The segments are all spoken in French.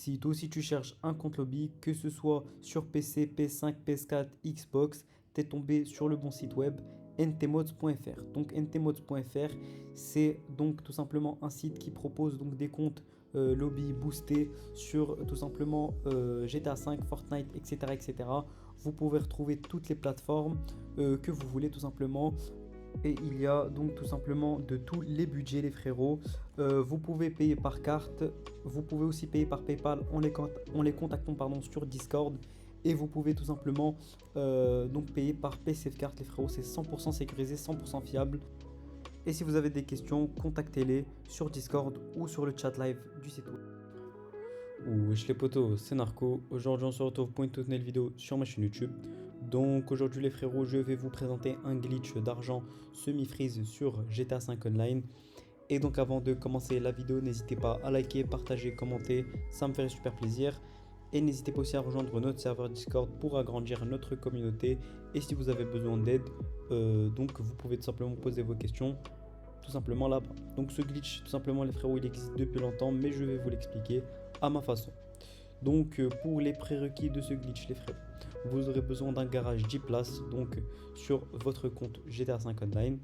Si toi aussi tu cherches un compte lobby, que ce soit sur PC, PS5, PS4, Xbox, t'es tombé sur le bon site web ntmods.fr. Donc ntmods.fr, c'est donc tout simplement un site qui propose donc des comptes lobby boostés sur tout simplement GTA 5, Fortnite, etc., etc. Vous pouvez retrouver toutes les plateformes que vous voulez tout simplement. Et il y a donc tout simplement de tous les budgets, les frérots. Vous pouvez payer par carte, vous pouvez aussi payer par PayPal en les contactant pardon, sur Discord. Et vous pouvez tout simplement donc payer par PCF Card, les frérots. C'est 100% sécurisé, 100% fiable. Et si vous avez des questions, contactez-les sur Discord ou sur le chat live du site web. Wesh les potos, c'est Narco. Aujourd'hui on se retrouve pour une toute nouvelle vidéo sur ma chaîne YouTube. Donc aujourd'hui les frérots, je vais vous présenter un glitch d'argent semi-freeze sur GTA 5 Online. Et donc avant de commencer la vidéo, n'hésitez pas à liker, partager, commenter, ça me ferait super plaisir. Et n'hésitez pas aussi à rejoindre notre serveur Discord pour agrandir notre communauté. Et si vous avez besoin d'aide, donc vous pouvez tout simplement poser vos questions tout simplement là-bas. Donc ce glitch, tout simplement les frérots, il existe depuis longtemps, mais je vais vous l'expliquer à ma façon. Donc pour les prérequis de ce glitch, les frérots, vous aurez besoin d'un garage 10 places donc sur votre compte GTA 5 Online.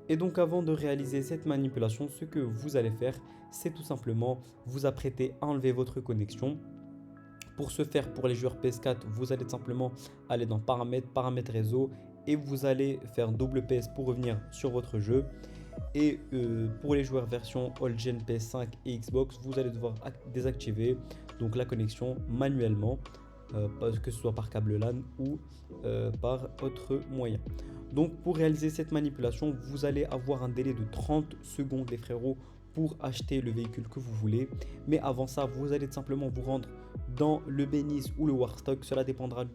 Et donc avant de réaliser cette manipulation, ce que vous allez faire, c'est tout simplement vous apprêter à enlever votre connexion. Pour ce faire, pour les joueurs PS4, vous allez simplement aller dans paramètres, paramètres réseau et vous allez faire double PS pour revenir sur votre jeu. Et pour les joueurs version All Gen PS5 et Xbox, vous allez devoir désactiver donc la connexion manuellement, que ce soit par câble LAN ou par autre moyen. Donc pour réaliser cette manipulation, vous allez avoir un délai de 30 secondes les frérots pour acheter le véhicule que vous voulez. Mais avant ça, vous allez tout simplement vous rendre dans le Bénis ou le Warstock. Cela dépendra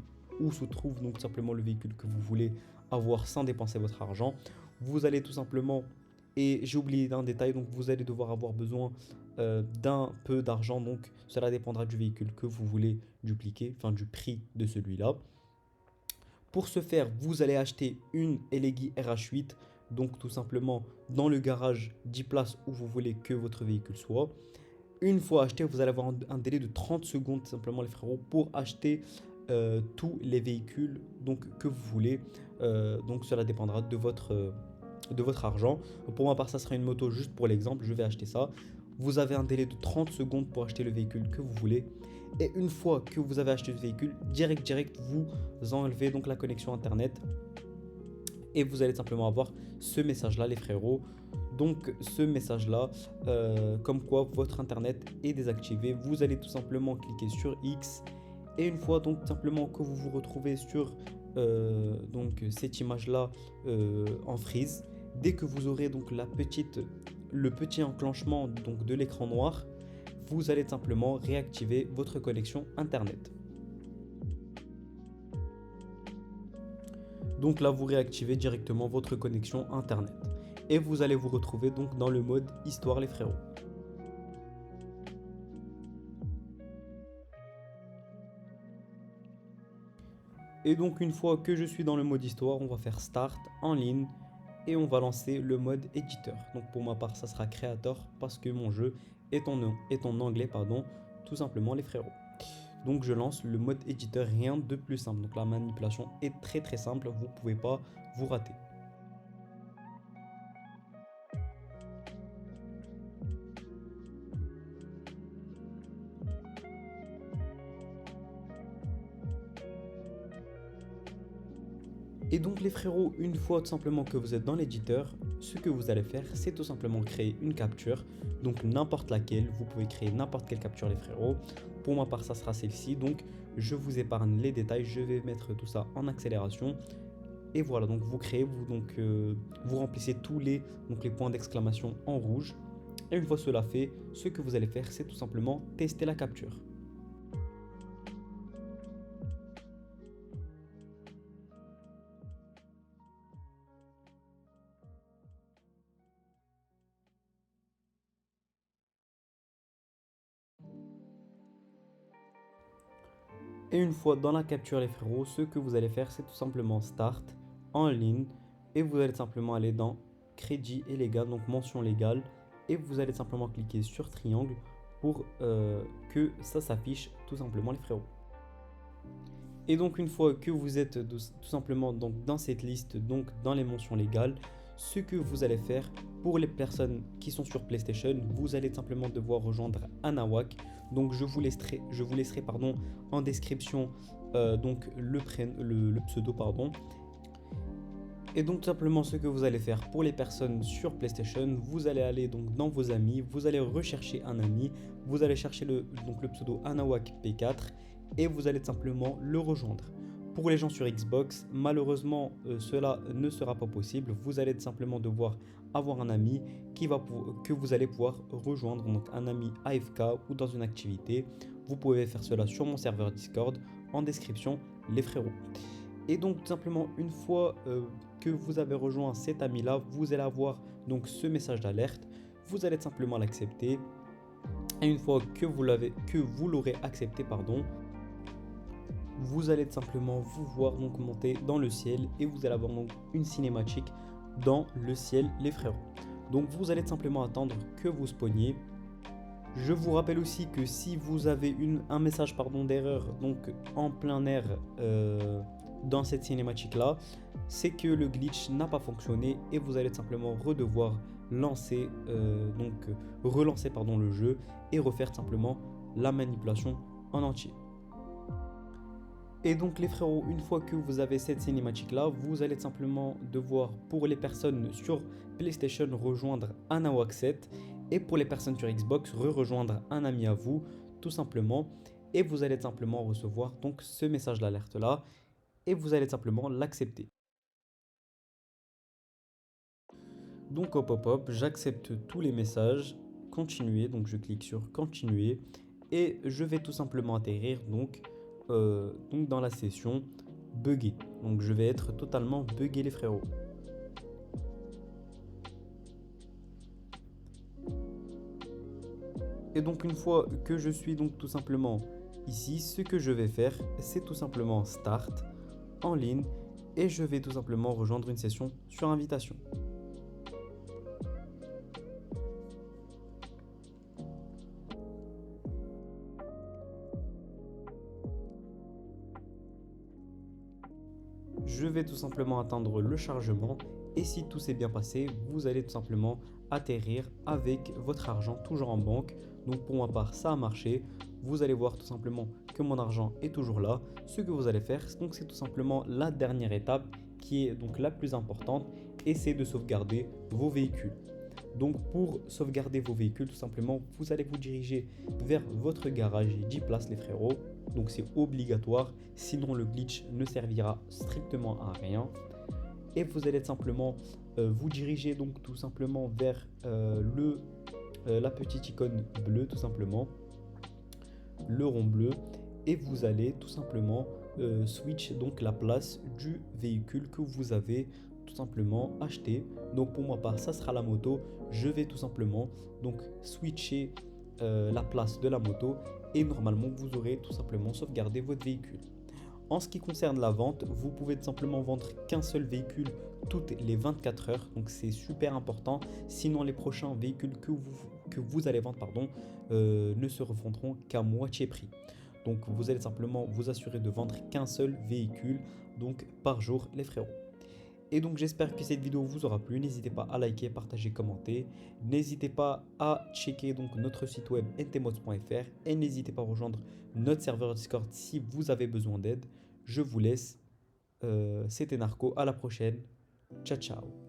où se trouve donc simplement le véhicule que vous voulez avoir sans dépenser votre argent. Vous allez tout simplement, et j'ai oublié d'un détail, donc vous allez devoir avoir besoin d'un peu d'argent. Donc cela dépendra du véhicule que vous voulez dupliquer, enfin du prix de celui-là. Pour ce faire, vous allez acheter une Elegui RH8, donc tout simplement dans le garage 10 places où vous voulez que votre véhicule soit. Une fois acheté, vous allez avoir un délai de 30 secondes simplement les frérots pour acheter tous les véhicules donc, que vous voulez. Donc cela dépendra de votre argent. Pour ma part, ça sera une moto juste pour l'exemple, je vais acheter ça. Vous avez un délai de 30 secondes pour acheter le véhicule que vous voulez. Et une fois que vous avez acheté le véhicule, direct, vous enlevez donc la connexion internet. Et vous allez simplement avoir ce message-là, les frérots. Donc ce message-là, comme quoi votre internet est désactivé. Vous allez tout simplement cliquer sur X. Et une fois donc simplement que vous vous retrouvez sur donc cette image-là en freeze, dès que vous aurez donc le petit enclenchement donc de l'écran noir, vous allez simplement réactiver votre connexion internet. Donc là, vous réactivez directement votre connexion internet. Et vous allez vous retrouver donc dans le mode histoire les frérots. Et donc une fois que je suis dans le mode histoire, on va faire start en ligne et on va lancer le mode éditeur. Donc pour ma part, ça sera créateur parce que mon jeu est en anglais, pardon, tout simplement les frérots. Donc je lance le mode éditeur, rien de plus simple. Donc la manipulation est très simple, vous ne pouvez pas vous rater. Et donc les frérots, une fois tout simplement que vous êtes dans l'éditeur, ce que vous allez faire, c'est tout simplement créer une capture. Donc n'importe laquelle, vous pouvez créer n'importe quelle capture les frérots. Pour ma part, ça sera celle-ci. Donc je vous épargne les détails, je vais mettre tout ça en accélération. Et voilà, donc vous créez, vous remplissez tous les points d'exclamation en rouge. Et une fois cela fait, ce que vous allez faire, c'est tout simplement tester la capture. Et une fois dans la capture les frérots, ce que vous allez faire, c'est tout simplement Start, en ligne, et vous allez simplement aller dans Crédit et légal, donc mention légale, et vous allez simplement cliquer sur triangle pour que ça s'affiche tout simplement les frérots. Et donc une fois que vous êtes tout simplement donc, dans cette liste, donc dans les mentions légales, ce que vous allez faire pour les personnes qui sont sur PlayStation, vous allez simplement devoir rejoindre Anawak. Donc je vous laisserai pardon, en description donc le pseudo pardon. Et donc tout simplement ce que vous allez faire pour les personnes sur PlayStation, vous allez aller donc dans vos amis, vous allez rechercher un ami, vous allez chercher donc le pseudo Anawak P4 et vous allez simplement le rejoindre. Pour les gens sur Xbox, malheureusement cela ne sera pas possible, vous allez simplement devoir avoir un ami que vous allez pouvoir rejoindre, donc un ami AFK ou dans une activité. Vous pouvez faire cela sur mon serveur Discord en description les frérots. Et donc tout simplement une fois que vous avez rejoint cet ami là, vous allez avoir donc ce message d'alerte, vous allez simplement l'accepter et une fois que vous l'aurez accepté pardon, vous allez simplement vous voir donc monter dans le ciel et vous allez avoir donc une cinématique dans le ciel les frérots. Donc vous allez simplement attendre que vous spawniez. Je vous rappelle aussi que si vous avez un message d'erreur donc en plein air dans cette cinématique là, c'est que le glitch n'a pas fonctionné et vous allez simplement redevoir relancer le jeu et refaire simplement la manipulation en entier. Et donc les frérots, une fois que vous avez cette cinématique là, vous allez simplement devoir pour les personnes sur PlayStation rejoindre un AWAC 7 et pour les personnes sur Xbox rejoindre un ami à vous tout simplement et vous allez simplement recevoir donc ce message d'alerte là et vous allez simplement l'accepter. Donc au pop-up, j'accepte tous les messages, continuer, donc je clique sur continuer et je vais tout simplement atterrir donc dans la session buggé. Donc je vais être totalement buggé les frérots. Et donc une fois que je suis donc tout simplement ici, ce que je vais faire, c'est tout simplement start en ligne et je vais tout simplement rejoindre une session sur invitation. Je vais tout simplement attendre le chargement et si tout s'est bien passé, vous allez tout simplement atterrir avec votre argent toujours en banque. Donc pour ma part, ça a marché. Vous allez voir tout simplement que mon argent est toujours là. Ce que vous allez faire, donc c'est tout simplement la dernière étape qui est donc la plus importante et c'est de sauvegarder vos véhicules. Donc pour sauvegarder vos véhicules, tout simplement, vous allez vous diriger vers votre garage 10 places les frérots. Donc c'est obligatoire, sinon le glitch ne servira strictement à rien. Et vous allez simplement vous diriger donc tout simplement vers la petite icône bleue tout simplement, le rond bleu, et vous allez tout simplement switch donc la place du véhicule que vous avez tout simplement acheté. Donc pour ma part ça sera la moto, je vais tout simplement donc switcher la place de la moto et normalement vous aurez tout simplement sauvegardé votre véhicule. En ce qui concerne la vente, vous pouvez tout simplement vendre qu'un seul véhicule toutes les 24 heures, donc c'est super important, sinon les prochains véhicules que vous allez vendre ne se revendront qu'à moitié prix. Donc vous allez simplement vous assurer de vendre qu'un seul véhicule donc par jour les frérots. Et donc j'espère que cette vidéo vous aura plu, n'hésitez pas à liker, partager, commenter, n'hésitez pas à checker donc notre site web ntmods.fr et n'hésitez pas à rejoindre notre serveur Discord si vous avez besoin d'aide. Je vous laisse, c'était Narco, à la prochaine, ciao ciao.